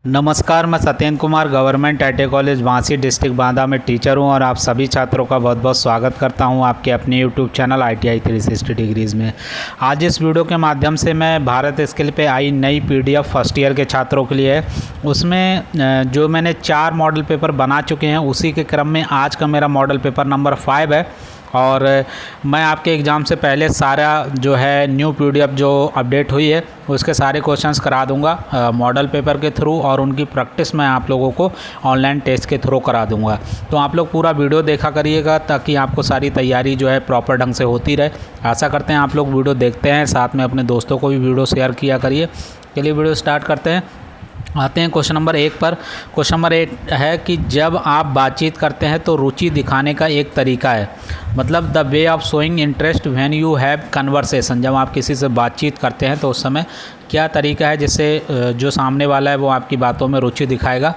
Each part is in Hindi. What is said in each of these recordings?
नमस्कार, मैं Satyendra Kumar government IT college वासी डिस्ट्रिक्ट बांदा में टीचर हूं और आप सभी छात्रों का बहुत बहुत स्वागत करता हूं आपके अपने यूट्यूब चैनल ITI 360 डिग्रीज़ में। आज इस वीडियो के माध्यम से मैं भारत स्किल पे आई नई PDF फर्स्ट ईयर के छात्रों के लिए है, उसमें जो मैंने 4 मॉडल पेपर बना चुके हैं उसी के क्रम में आज का मेरा मॉडल पेपर नंबर 5 है। और मैं आपके एग्ज़ाम से पहले सारा जो है न्यू PDF जो अपडेट हुई है उसके सारे क्वेश्चंस करा दूंगा मॉडल पेपर के थ्रू, और उनकी प्रैक्टिस मैं आप लोगों को ऑनलाइन टेस्ट के थ्रू करा दूंगा। तो आप लोग पूरा वीडियो देखा करिएगा ताकि आपको सारी तैयारी जो है प्रॉपर ढंग से होती रहे। आशा करते हैं आप लोग वीडियो देखते हैं, साथ में अपने दोस्तों को भी वीडियो शेयर किया करिए। चलिए वीडियो स्टार्ट करते हैं। आते हैं क्वेश्चन नंबर 1 पर। क्वेश्चन नंबर 1 है कि जब आप बातचीत करते हैं तो रुचि दिखाने का एक तरीका है, मतलब the way of showing interest when you have conversation. जब आप किसी से बातचीत करते हैं तो उस समय क्या तरीका है जिससे जो सामने वाला है वो आपकी बातों में रुचि दिखाएगा।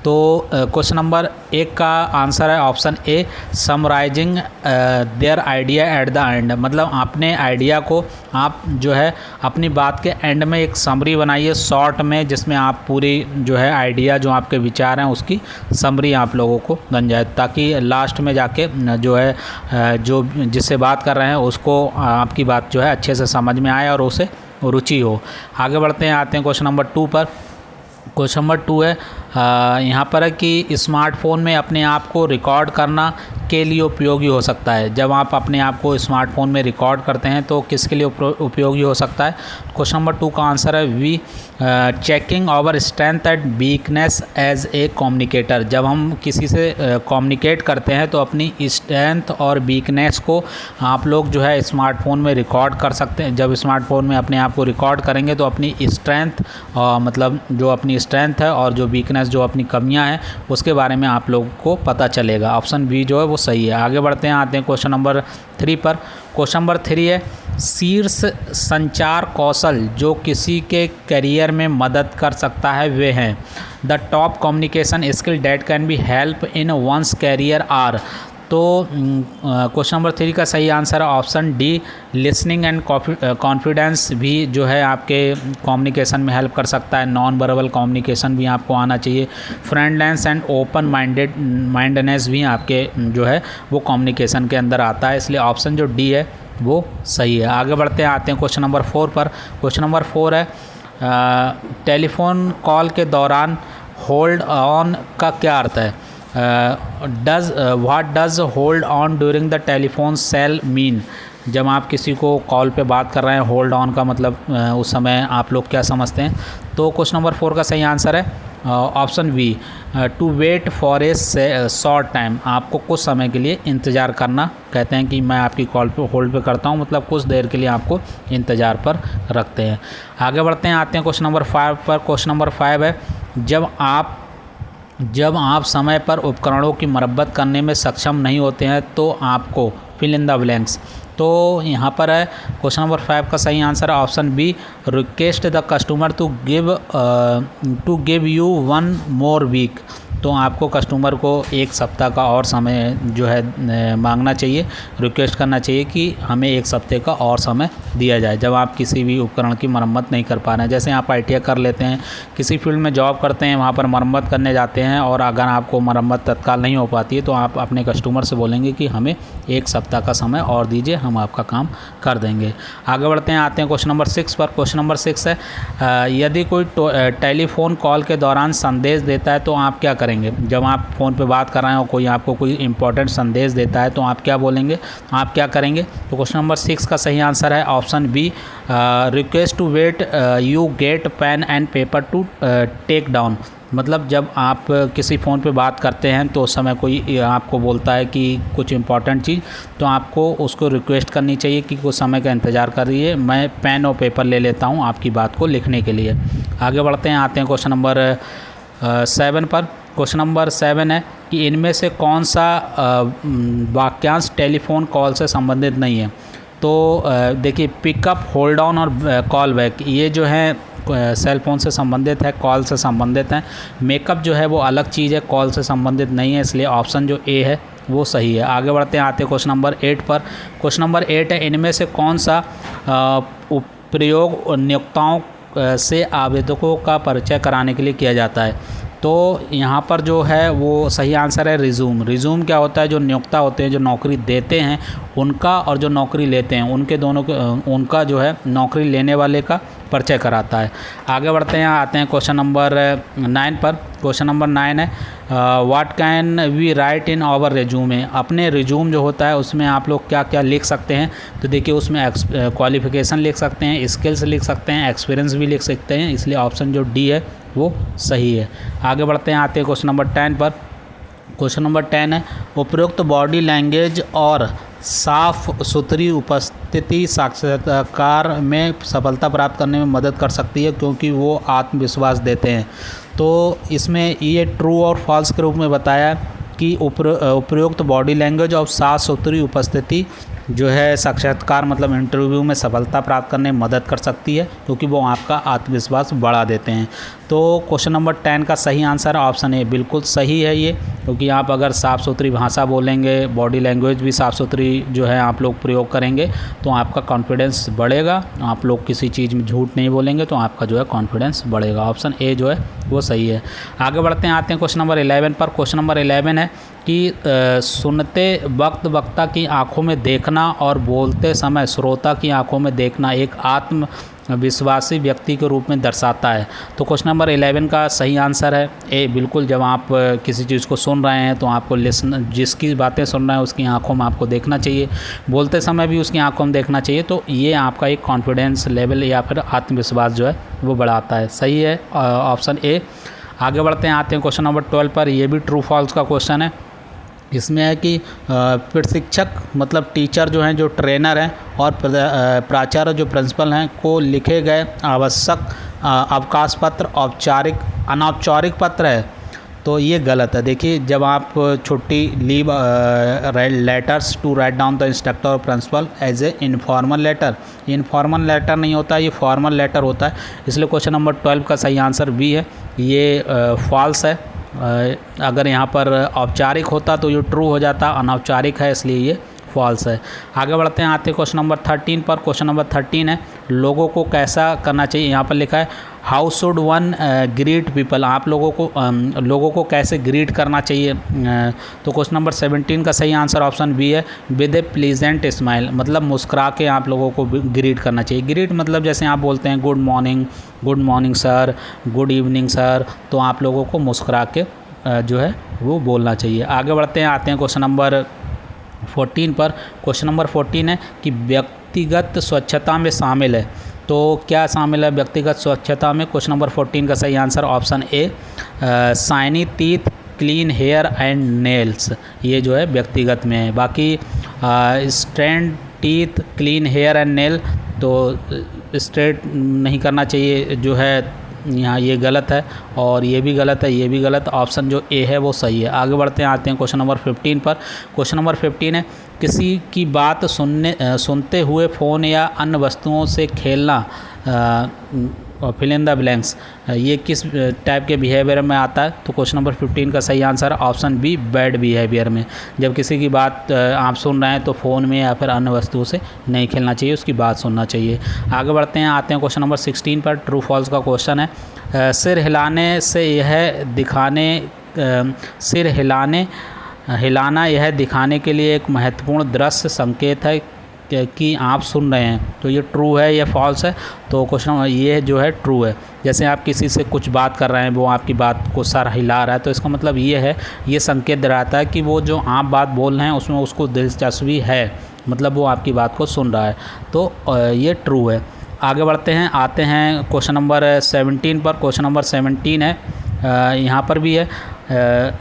तो क्वेश्चन नंबर 1 का आंसर है option A, summarising their idea at the end. मतलब अपने आइडिया को आप जो है अपनी बात के एंड में एक समरी बनाइए शॉर्ट में, जिसमें आप पूरी जो है आइडिया जो आपके विचार हैं उसकी समरी आप लोगों को बन जाए, ताकि लास्ट में जाके जो है जो जिससे बात कर रहे हैं उसको आपकी बात जो है अच्छे से समझ में आए और उसे रुचि हो। आगे बढ़ते हैं, आते हैं क्वेश्चन नंबर 2 पर। क्वेश्चन नंबर 2 है यहाँ पर है कि स्मार्टफ़ोन में अपने आप को रिकॉर्ड करना के लिए उपयोगी हो सकता है। जब आप अपने आप को स्मार्टफ़ोन में रिकॉर्ड करते हैं तो किसके लिए उपयोगी हो सकता है। क्वेश्चन नंबर 2 का आंसर है B, checking our strength and weakness as a communicator. जब हम किसी से कम्युनिकेट करते हैं तो अपनी स्ट्रेंथ और वीकनेस को आप लोग जो है स्मार्टफ़ोन में रिकॉर्ड कर सकते हैं। जब स्मार्टफ़ोन में अपने आप को रिकॉर्ड करेंगे तो अपनी स्ट्रेंथ मतलब जो अपनी स्ट्रेंथ है और जो वीकनेस जो अपनी कमियां हैं उसके बारे में आप लोगों को पता चलेगा। ऑप्शन बी जो है वो सही है। आगे बढ़ते हैं, आते हैं क्वेश्चन नंबर 3 पर। क्वेश्चन नंबर 3 है शीर्ष संचार कौशल जो किसी के करियर में मदद कर सकता है वे हैं। The top communication skill that can be help in one's career are. तो क्वेश्चन नंबर 3 का सही आंसर है option D, listening and confidence भी जो है आपके कम्युनिकेशन में हेल्प कर सकता है। नॉन वर्बल कम्युनिकेशन भी आपको आना चाहिए। फ्रेंडनेस एंड ओपन माइंडनेस भी आपके जो है वो कम्युनिकेशन के अंदर आता है, इसलिए ऑप्शन जो डी है वो सही है। आगे बढ़ते हैं, आते हैं क्वेश्चन नंबर 4 पर। क्वेश्चन नंबर 4 है टेलीफोन कॉल के दौरान होल्ड ऑन का क्या अर्थ है। What does hold on during the telephone cell mean. जब आप किसी को कॉल पे बात कर रहे हैं, होल्ड ऑन का मतलब उस समय आप लोग क्या समझते हैं। तो क्वेश्चन नंबर 4 का सही आंसर है option B, to wait for a short time. आपको कुछ समय के लिए इंतज़ार करना कहते हैं कि मैं आपकी कॉल पे होल्ड पे करता हूँ, मतलब कुछ देर के लिए आपको इंतज़ार पर रखते हैं। आगे बढ़ते हैं, आते हैं क्वेश्चन नंबर 5 पर। क्वेश्चन नंबर 5 है जब आप समय पर उपकरणों की मरम्मत करने में सक्षम नहीं होते हैं तो आपको फिल इन द ब्लैंक्स। तो यहाँ पर है क्वेश्चन नंबर 5 का सही आंसर है option B, request the customer to give you 1 more week. तो आपको कस्टमर को 1 सप्ताह का और समय जो है मांगना चाहिए, रिक्वेस्ट करना चाहिए कि हमें 1 सप्ताह का और समय दिया जाए जब आप किसी भी उपकरण की मरम्मत नहीं कर पा रहे हैं। जैसे आप ITI कर लेते हैं, किसी फील्ड में जॉब करते हैं, वहाँ पर मरम्मत करने जाते हैं और अगर आपको मरम्मत तत्काल नहीं हो पाती है तो आप अपने कस्टमर से बोलेंगे कि हमें 1 सप्ताह का समय और दीजिए, हम आपका काम कर देंगे। आगे बढ़ते हैं, आते हैं क्वेश्चन नंबर 6 पर। क्वेश्चन नंबर 6 है यदि कोई टेलीफोन कॉल के दौरान संदेश देता है तो आप क्या करेंगे। जब आप फ़ोन पे बात कर रहे हैं और कोई आपको कोई इंपॉर्टेंट संदेश देता है तो आप क्या बोलेंगे, आप क्या करेंगे। तो क्वेश्चन नंबर 6 का सही आंसर है option B, request to wait you get pen and paper to take down. मतलब जब आप किसी फ़ोन पे बात करते हैं तो उस समय कोई आपको बोलता है कि कुछ इंपॉर्टेंट चीज़, तो आपको उसको रिक्वेस्ट करनी चाहिए कि कुछ समय का इंतज़ार करिए, मैं पेन और पेपर ले लेता हूँ आपकी बात को लिखने के लिए। आगे बढ़ते हैं, आते हैं क्वेश्चन नंबर 7 पर। क्वेश्चन नंबर 7 है कि इनमें से कौन सा वाक्यांश टेलीफोन कॉल से संबंधित नहीं है। तो देखिए, पिकअप, होल्ड ऑन और कॉल बैक ये जो है सेल फ़ोन से संबंधित है, कॉल से संबंधित है। मेकअप जो है वो अलग चीज़ है, कॉल से संबंधित नहीं है, इसलिए ऑप्शन जो ए है वो सही है। आगे बढ़ते हैं, आते हैं क्वेश्चन नंबर 8 पर। क्वेश्चन नंबर 8 है इनमें से कौन सा प्रयोग नियोक्ताओं से आवेदकों का परिचय कराने के लिए किया जाता है। तो यहाँ पर जो है वो सही आंसर है रिज्यूम। रिज्यूम क्या होता है, जो नियोक्ता होते हैं, जो नौकरी देते हैं उनका और जो नौकरी लेते हैं उनके दोनों उनका जो है नौकरी लेने वाले का परिचय कराता है। आगे बढ़ते हैं, आते हैं क्वेश्चन नंबर 9 पर। क्वेश्चन नंबर 9 है what can we write in our resume. अपने रिज्यूम जो होता है उसमें आप लोग क्या क्या लिख सकते हैं। तो देखिए उसमें क्वालिफ़िकेशन लिख सकते हैं, स्किल्स लिख सकते हैं, एक्सपीरियंस भी लिख सकते हैं, इसलिए ऑप्शन जो डी है वो सही है। आगे बढ़ते हैं, आते हैं क्वेश्चन नंबर 10 पर। क्वेश्चन नंबर 10 है उपरोक्त बॉडी लैंग्वेज और साफ सुथरी उपस्थिति साक्षात्कार में सफलता प्राप्त करने में मदद कर सकती है क्योंकि वो आत्मविश्वास देते हैं। तो इसमें ये ट्रू और फॉल्स के रूप में बताया कि उपरोक्त बॉडी लैंग्वेज और साफ सुथरी उपस्थिति जो है साक्षात्कार मतलब इंटरव्यू में सफलता प्राप्त करने में मदद कर सकती है क्योंकि वो आपका आत्मविश्वास बढ़ा देते हैं। तो क्वेश्चन नंबर 10 का सही आंसर ऑप्शन ए बिल्कुल सही है ये, क्योंकि आप अगर साफ़ सुथरी भाषा बोलेंगे, बॉडी लैंग्वेज भी साफ़ सुथरी जो है आप लोग प्रयोग करेंगे तो आपका कॉन्फिडेंस बढ़ेगा। आप लोग किसी चीज़ में झूठ नहीं बोलेंगे तो आपका जो है कॉन्फिडेंस बढ़ेगा। ऑप्शन ए जो है वो सही है। आगे बढ़ते हैं, आते हैं क्वेश्चन नंबर 11 पर। क्वेश्चन नंबर 11 है कि सुनते वक्त वक्ता की आंखों में देखना और बोलते समय श्रोता की आंखों में देखना एक आत्मविश्वासी व्यक्ति के रूप में दर्शाता है। तो क्वेश्चन नंबर 11 का सही आंसर है ए बिल्कुल। जब आप किसी चीज़ को सुन रहे हैं तो आपको जिसकी बातें सुन रहे हैं उसकी आंखों में आपको देखना चाहिए, बोलते समय भी उसकी आंखों में देखना चाहिए। तो ये आपका एक कॉन्फिडेंस लेवल या फिर आत्मविश्वास जो है वो बढ़ाता है। सही है ऑप्शन ए। आगे बढ़ते हैं, आते हैं क्वेश्चन नंबर 12 पर। ये भी ट्रू फॉल्स का क्वेश्चन है। इसमें है कि प्रशिक्षक मतलब टीचर जो हैं, जो ट्रेनर हैं और प्राचार्य जो प्रिंसिपल हैं को लिखे गए आवश्यक अवकाश पत्र अनौपचारिक पत्र है। तो ये गलत है। देखिए जब आप छुट्टी leave letters to write down the instructor और principal as a informal letter, ये इनफॉर्मल लेटर नहीं होता, ये फॉर्मल लेटर होता है। इसलिए क्वेश्चन नंबर 12 का सही आंसर बी है, ये फॉल्स है। अगर यहाँ पर औपचारिक होता तो ये ट्रू हो जाता, अनौपचारिक है इसलिए ये फॉल्स है। आगे बढ़ते हैं, आते हैं क्वेश्चन नंबर 13 पर। क्वेश्चन नंबर 13 है लोगों को कैसा करना चाहिए। यहाँ पर लिखा है how should one greet people. आप लोगों को कैसे ग्रीट करना चाहिए। तो क्वेश्चन नंबर 17 का सही आंसर ऑप्शन बी है विद ए प्लीजेंट स्माइल, मतलब मुस्कुरा के आप लोगों को ग्रीट करना चाहिए। ग्रीट मतलब जैसे आप बोलते हैं good morning sir, good evening sir, तो आप लोगों को मुस्कुरा के जो है वो बोलना चाहिए। आगे बढ़ते हैं, आते हैं क्वेश्चन नंबर 14 पर। क्वेश्चन नंबर 14 है कि व्यक्तिगत स्वच्छता में शामिल है। तो क्या शामिल है व्यक्तिगत स्वच्छता में। क्वेश्चन नंबर 14 का सही answer option A shiny teeth, clean hair and nails, ये जो है व्यक्तिगत में है। बाकी stained teeth, clean hair and nail तो स्ट्रेट नहीं करना चाहिए जो है यहाँ, ये गलत है और ये भी गलत है, ये भी गलत। ऑप्शन जो ए है वो सही है। आगे बढ़ते हैं, आते हैं क्वेश्चन नंबर 15 पर। क्वेश्चन नंबर 15 है किसी की बात सुनते हुए फ़ोन या अन्य वस्तुओं से खेलना फिल इन द ब्लैंक्स, ये किस टाइप के बिहेवियर में आता है। तो क्वेश्चन नंबर 15 का सही answer option be bad behaviour में। जब किसी की बात आप सुन रहे हैं तो फ़ोन में या फिर अन्य वस्तुओं से नहीं खेलना चाहिए, उसकी बात सुनना चाहिए। आगे बढ़ते हैं, आते हैं क्वेश्चन नंबर 16 पर। ट्रू फॉल्स का क्वेश्चन है सिर हिलाना यह दिखाने के लिए एक महत्वपूर्ण दृश्य संकेत है कि आप सुन रहे हैं। तो ये ट्रू है या फॉल्स है। तो क्वेश्चन ये जो है ट्रू है। जैसे आप किसी से कुछ बात कर रहे हैं, वो आपकी बात को सर हिला रहा है, तो इसका मतलब ये है, ये संकेत दिलाता है कि वो जो आप बात बोल रहे हैं उसमें उसको दिलचस्पी है, मतलब वो आपकी बात को सुन रहा है। तो ये ट्रू है। आगे बढ़ते हैं, आते हैं क्वेश्चन नंबर 17 पर। क्वेश्चन नंबर 17 है यहाँ पर भी है,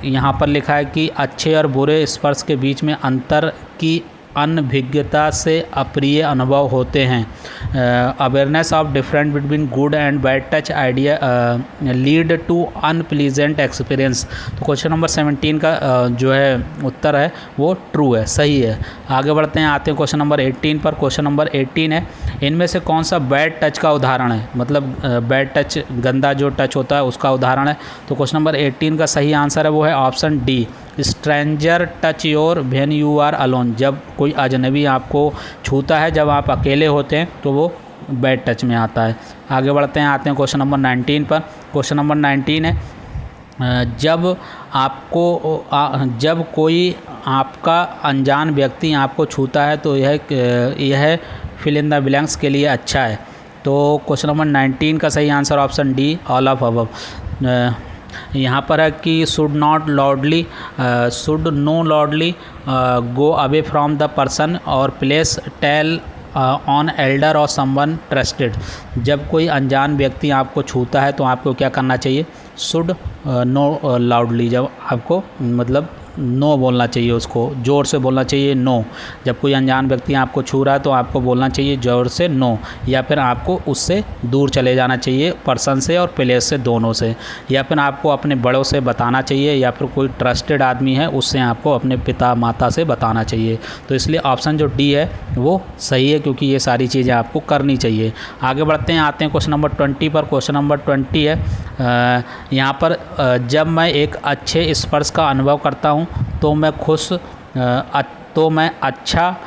यहाँ पर लिखा है कि अच्छे और बुरे स्पर्श के बीच में अंतर की अनभिज्ञता से अप्रिय अनुभव होते हैं। Awareness of different between good and bad touch idea lead to unpleasant experience. तो क्वेश्चन नंबर 17 का जो है उत्तर है वो ट्रू है, सही है। आगे बढ़ते हैं, आते हैं क्वेश्चन नंबर 18 पर। क्वेश्चन नंबर 18 है इनमें से कौन सा बैड टच का उदाहरण है, मतलब बैड टच गंदा जो टच होता है उसका उदाहरण है। तो क्वेश्चन नंबर 18 का सही आंसर है वो है option D stranger touch your when you are alone. जब कोई अजनबी आपको छूता है जब आप अकेले होते हैं तो वो बैड टच में आता है। आगे बढ़ते हैं, आते हैं क्वेश्चन नंबर 19 पर। क्वेश्चन नंबर 19 है, जब कोई आपका अनजान व्यक्ति आपको छूता है तो यह फिल इन द ब्लैंक्स के लिए अच्छा है। तो क्वेश्चन नंबर 19 का सही answer option D, all of above. यहाँ पर है कि should know loudly go away from the person और प्लेस टेल ऑन एल्डर और समवन ट्रस्टेड। जब कोई अनजान व्यक्ति आपको छूता है तो आपको क्या करना चाहिए? शुड नो लाउडली, जब आपको मतलब नो बोलना चाहिए, उसको ज़ोर से बोलना चाहिए नो। जब कोई अनजान व्यक्ति आपको छू रहा है तो आपको बोलना चाहिए ज़ोर से नो, या फिर आपको उससे दूर चले जाना चाहिए, पर्सन से और प्लेस से, दोनों से। या फिर आपको अपने बड़ों से बताना चाहिए, या फिर कोई ट्रस्टेड आदमी है उससे आपको अपने पिता माता से बताना चाहिए। तो इसलिए ऑप्शन जो डी है वो सही है, क्योंकि ये सारी चीज़ें आपको करनी चाहिए। आगे बढ़ते हैं, आते हैं क्वेश्चन नंबर 20 पर। क्वेश्चन नंबर 20 है, यहाँ पर जब मैं एक अच्छे स्पर्श का अनुभव करता हूँ तो मैं अच्छा,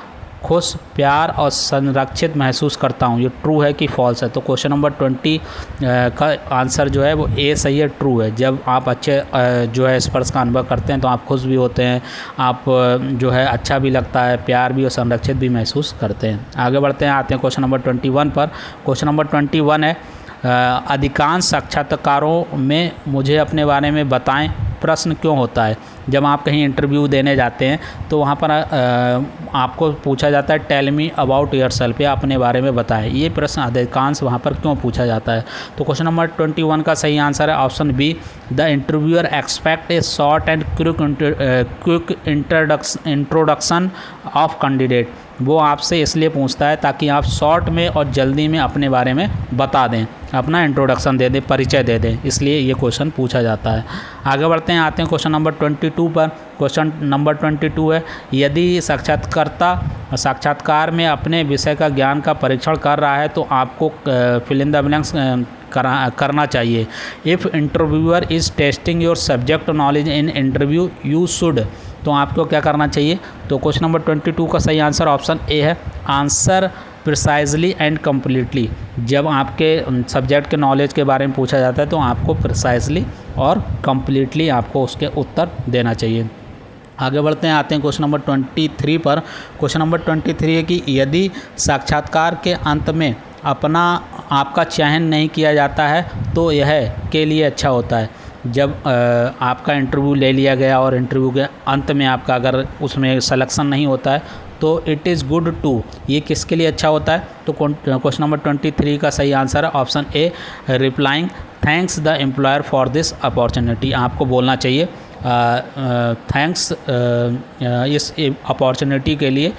खुश, प्यार और संरक्षित महसूस करता हूँ। ये ट्रू है कि फॉल्स है? तो क्वेश्चन नंबर 20 का आंसर जो है वो ए सही है, ट्रू है। जब आप अच्छे जो है स्पर्श का अनुभव करते हैं तो आप खुश भी होते हैं, आप जो है अच्छा भी लगता है, प्यार भी और संरक्षित भी महसूस करते हैं। आगे बढ़ते हैं, आते हैं क्वेश्चन नंबर 21 पर। क्वेश्चन नंबर 21 है, अधिकांश साक्षात्कारों में मुझे अपने बारे में बताएं प्रश्न क्यों होता है? जब आप कहीं इंटरव्यू देने जाते हैं तो वहाँ पर आपको पूछा जाता है टेल मी अबाउट योरसेल्फ, या अपने बारे में बताएं। ये प्रश्न अधिकांश वहाँ पर क्यों पूछा जाता है? तो क्वेश्चन नंबर 21 का सही आंसर है option B, the interviewer expect a short and quick introduction of candidate. वो आपसे इसलिए पूछता है ताकि आप शॉर्ट में और जल्दी में अपने बारे में बता दें, अपना इंट्रोडक्शन दे दें, परिचय दे दें, इसलिए ये क्वेश्चन पूछा जाता है। आगे बढ़ते हैं, आते हैं क्वेश्चन नंबर 22 पर। क्वेश्चन नंबर 22 है, यदि साक्षात्कारता साक्षात्कार में अपने विषय का ज्ञान का परीक्षण कर रहा है तो आपको फिल इन द ब्लैंक्स करना चाहिए। If interviewer is testing your subject knowledge in interview you should. तो आपको क्या करना चाहिए? तो क्वेश्चन नंबर 22 का सही आंसर ऑप्शन ए है, आंसर प्रिसाइजली एंड कम्प्लीटली। जब आपके सब्जेक्ट के नॉलेज के बारे में पूछा जाता है तो आपको प्रिसाइजली और कम्प्लीटली आपको उसके उत्तर देना चाहिए। आगे बढ़ते हैं, आते हैं क्वेश्चन नंबर 23 पर। क्वेश्चन नंबर 23 है कि यदि साक्षात्कार के अंत में आपका चयन नहीं किया जाता है तो यह के लिए अच्छा होता है। जब आपका इंटरव्यू ले लिया गया और इंटरव्यू के अंत में आपका अगर उसमें सिलेक्शन नहीं होता है तो इट इज़ गुड टू, ये किसके लिए अच्छा होता है? तो क्वेश्चन नंबर 23 का सही आंसर है option A, replying thanks the employer for this opportunity. आपको बोलना चाहिए थैंक्स इस अपॉर्चुनिटी के लिए,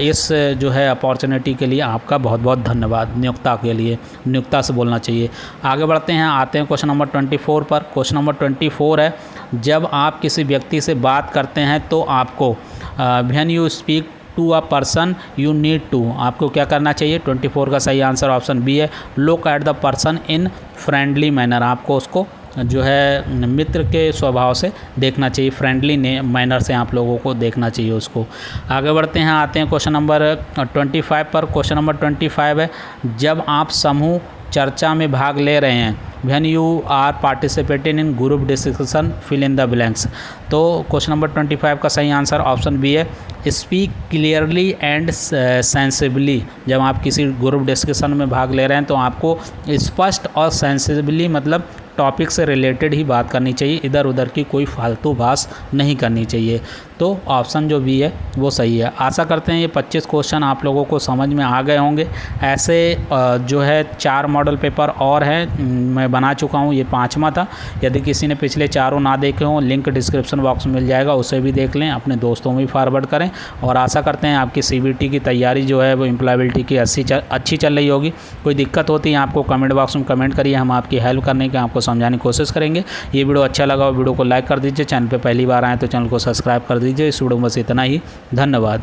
इस जो है अपॉर्चुनिटी के लिए आपका बहुत बहुत धन्यवाद, नियोक्ता के लिए नियोक्ता से बोलना चाहिए। आगे बढ़ते हैं, आते हैं क्वेश्चन नंबर 24 पर। क्वेश्चन नंबर 24 है, जब आप किसी व्यक्ति से बात करते हैं तो आपको when you speak to a person you need to, आपको क्या करना चाहिए? 24 का सही आंसर ऑप्शन बी है, look at the person in friendly manner. आपको उसको जो है मित्र के स्वभाव से देखना चाहिए, फ्रेंडली मैनर से आप लोगों को देखना चाहिए उसको। आगे बढ़ते हैं, आते हैं क्वेश्चन नंबर 25 पर। क्वेश्चन नंबर 25 है, जब आप समूह चर्चा में भाग ले रहे हैं, when you are participating in group discussion fill in the blanks. तो क्वेश्चन नंबर 25 का सही आंसर ऑप्शन बी है, स्पीक क्लियरली एंड सेंसिबली। जब आप किसी ग्रुप डिस्कशन में भाग ले रहे हैं तो आपको स्पष्ट और सेंसिबली, मतलब टॉपिक से रिलेटेड ही बात करनी चाहिए, इधर उधर की कोई फालतू बात नहीं करनी चाहिए। तो ऑप्शन जो बी है वो सही है। आशा करते हैं ये 25 क्वेश्चन आप लोगों को समझ में आ गए होंगे। ऐसे जो है 4 मॉडल पेपर और हैं, मैं बना चुका हूँ, ये 5वां था। यदि किसी ने पिछले चारों ना देखे हों, लिंक डिस्क्रिप्शन बॉक्स में मिल जाएगा, उसे भी देख लें, अपने दोस्तों में भी फॉरवर्ड करें। और आशा करते हैं आपकी CBT की तैयारी जो है वो एम्प्लॉयबिलिटी की अच्छी चल रही होगी। कोई दिक्कत होती है आपको कमेंट बॉक्स में कमेंट करिए, हम आपकी हेल्प करने की, आपको समझाने की कोशिश करेंगे। ये वीडियो अच्छा लगा वीडियो को लाइक कर दीजिए, चैनल पे पहली बार आए तो चैनल को सब्सक्राइब कर दीजिए। इस वीडियो में बस इतना ही, धन्यवाद।